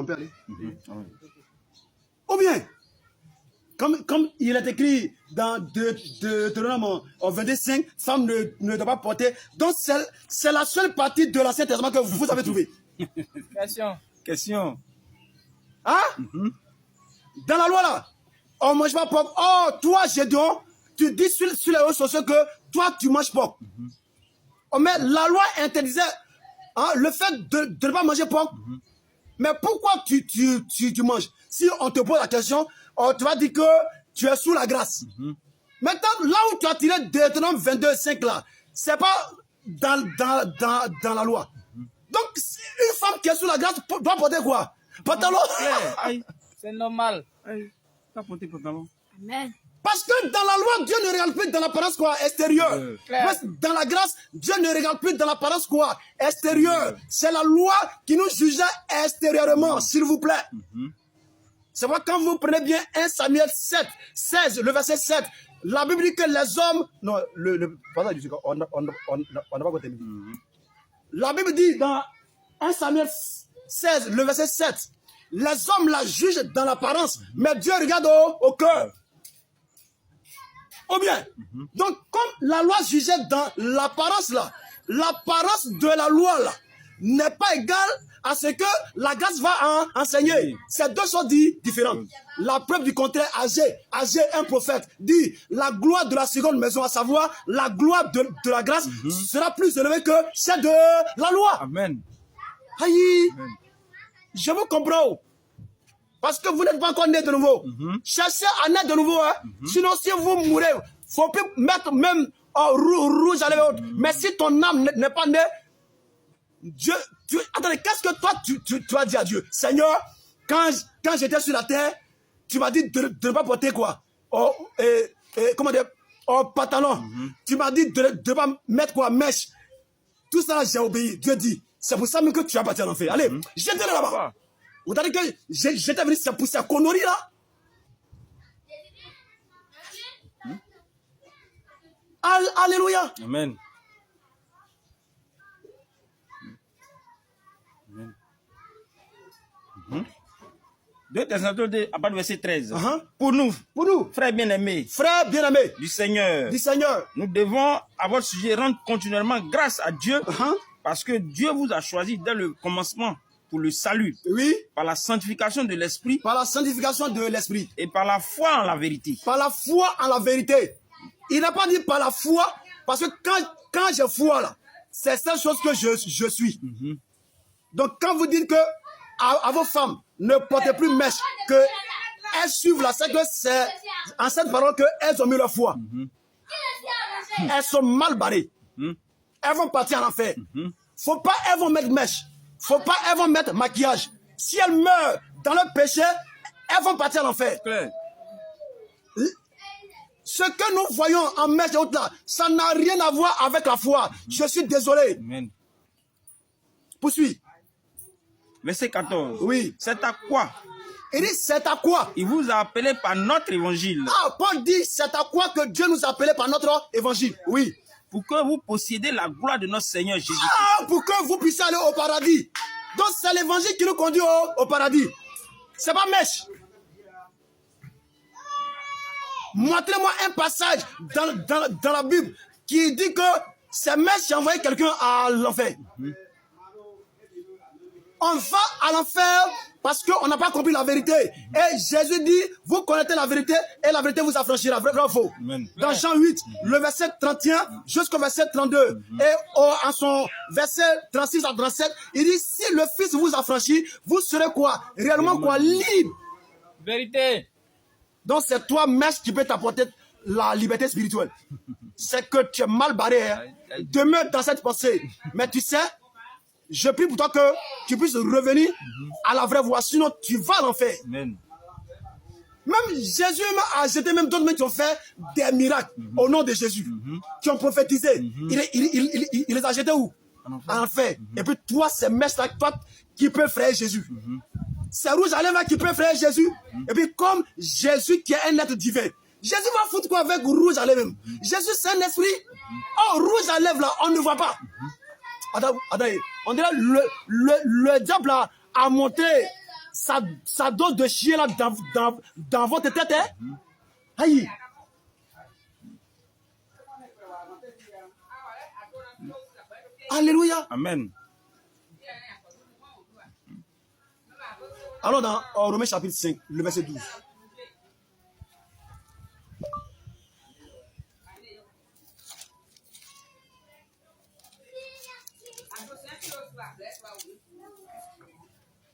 On peut aller. Ou bien, comme il est écrit dans Deutéronome 25, femme ne doit pas porter. Donc, c'est la seule partie de l'Ancien Testament que vous avez trouvé. Question. Hein? Dans la loi, là, on ne mange pas porc. Oh, toi, Gédéon, tu dis sur les réseaux sociaux que toi, tu manges porc. Oh, mais la loi interdisait le fait de ne pas manger porc. Mais pourquoi tu manges? Si on te pose la question, tu vas dire que tu es sous la grâce. Maintenant, là où tu as tiré Deutéronome 22, 5 là, c'est pas dans la loi. Donc, une femme qui est sous la grâce doit porter quoi? Pantalon. C'est normal. Pas porter pantalon. Amen. Parce que dans la loi, Dieu ne regarde plus dans l'apparence quoi? Extérieure. Dans la grâce, Dieu ne regarde plus dans l'apparence quoi? Extérieure. C'est la loi qui nous jugeait extérieurement, s'il vous plaît. C'est pourquoi quand vous prenez bien 1 Samuel 7, 16, le verset 7, la Bible dit que les hommes... Non, on n'a pas compté. La Bible dit dans 1 Samuel 16, le verset 7, les hommes la jugent dans l'apparence, mais Dieu regarde au cœur. Ou bien, donc comme la loi jugeait dans l'apparence là, l'apparence de la loi là n'est pas égale à ce que la grâce va enseigner. C'est deux choses différentes. La preuve du contraire, Agé, un prophète, dit la gloire de la seconde maison, à savoir la gloire de la grâce, sera plus élevée que celle de la loi. Amen. Aïe, je vous comprends. Parce que vous n'êtes pas encore né de nouveau. Cherchez à naître de nouveau. Sinon, si vous mourrez, il ne faut plus mettre même rouge à lèvres. Mais si ton âme n'est pas née, Dieu, attendez, qu'est-ce que toi tu as dit à Dieu? Seigneur, quand j'étais sur la terre, tu m'as dit de ne pas porter quoi? Comment dire? Pantalon. Tu m'as dit de ne pas mettre quoi? Mèche. Tout ça, j'ai obéi. Dieu dit, c'est pour ça même que tu vas partir en enfer. Allez, jetez-le là-bas. Vous avez dit que j'étais venu, c'est pour ces conneries là? Alléluia. Amen. 2 Thessaloniciens à partir du verset 13. Pour nous, frères bien-aimés, du Seigneur, nous devons à votre sujet rendre continuellement grâce à Dieu parce que Dieu vous a choisi dès le commencement pour le salut, par la sanctification de l'esprit, et par la foi en la vérité. Par la foi en la vérité. Il n'a pas dit par la foi, parce que quand je foi là, c'est cette chose que je suis. Donc quand vous dites que à vos femmes, ne portez plus mèche, que elles suivent la c'est que c'est en cette parole qu'elles ont mis leur foi. Elles sont mal barrées. Elles vont partir en enfer. Faut pas elles vont mettre mèche. Faut pas elles vont mettre maquillage. Si elles meurent dans leur péché, elles vont partir en enfer. Ce que nous voyons en mèche et autres là, ça n'a rien à voir avec la foi. Je suis désolé. Amen. Poursuis. Verset 14. Oui. C'est à quoi? Il dit, c'est à quoi? Il vous a appelé par notre évangile. Paul dit, c'est à quoi que Dieu nous a appelé par notre évangile. Oui. Pour que vous possédiez la gloire de notre Seigneur Jésus. Pour que vous puissiez aller au paradis. Donc c'est l'évangile qui nous conduit au paradis. C'est pas mèche. Montrez-moi un passage dans la Bible qui dit que c'est mèche qui a envoyé quelqu'un à l'enfer. On va à l'enfer parce qu'on n'a pas compris la vérité. Et Jésus dit, vous connaissez la vérité et la vérité vous affranchira. Vrai ou faux? Dans Jean 8, le verset 31 jusqu'au verset 32. Et en son verset 36 à 37, il dit, si le Fils vous affranchit, vous serez quoi? Réellement quoi? Libre. Vérité. Donc c'est toi, mèche, qui peut t'apporter la liberté spirituelle. C'est que tu es mal barré. Demeure dans cette pensée. Mais tu sais, je prie pour toi que tu puisses revenir à la vraie voie, sinon tu vas à l'enfer. Même Jésus a jeté même d'autres mecs qui ont fait des miracles au nom de Jésus, qui ont prophétisé. Il les a jetés où? À l'enfer. Et puis toi, c'est mèche là, toi qui peut frère Jésus. C'est rouge à lèvres qui peut frère Jésus. Et puis comme Jésus qui est un être divin, Jésus va foutre quoi avec rouge à lèvres? Jésus c'est un esprit. Oh, rouge à lèvres là, on ne voit pas. Attends, on dirait le diable a monté ça dose de chien là dans votre tête. Hein? Aïe. Alléluia. Amen. Alors dans Romains chapitre 5, le verset 12.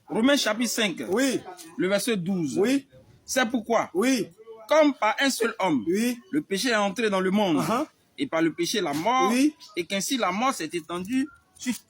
Romains chapitre 5, oui. Le verset 12. Oui. C'est pourquoi, oui. Comme par un seul homme, oui. Le péché est entré dans le monde, et par le péché la mort, oui. et qu'ainsi la mort s'est étendue sur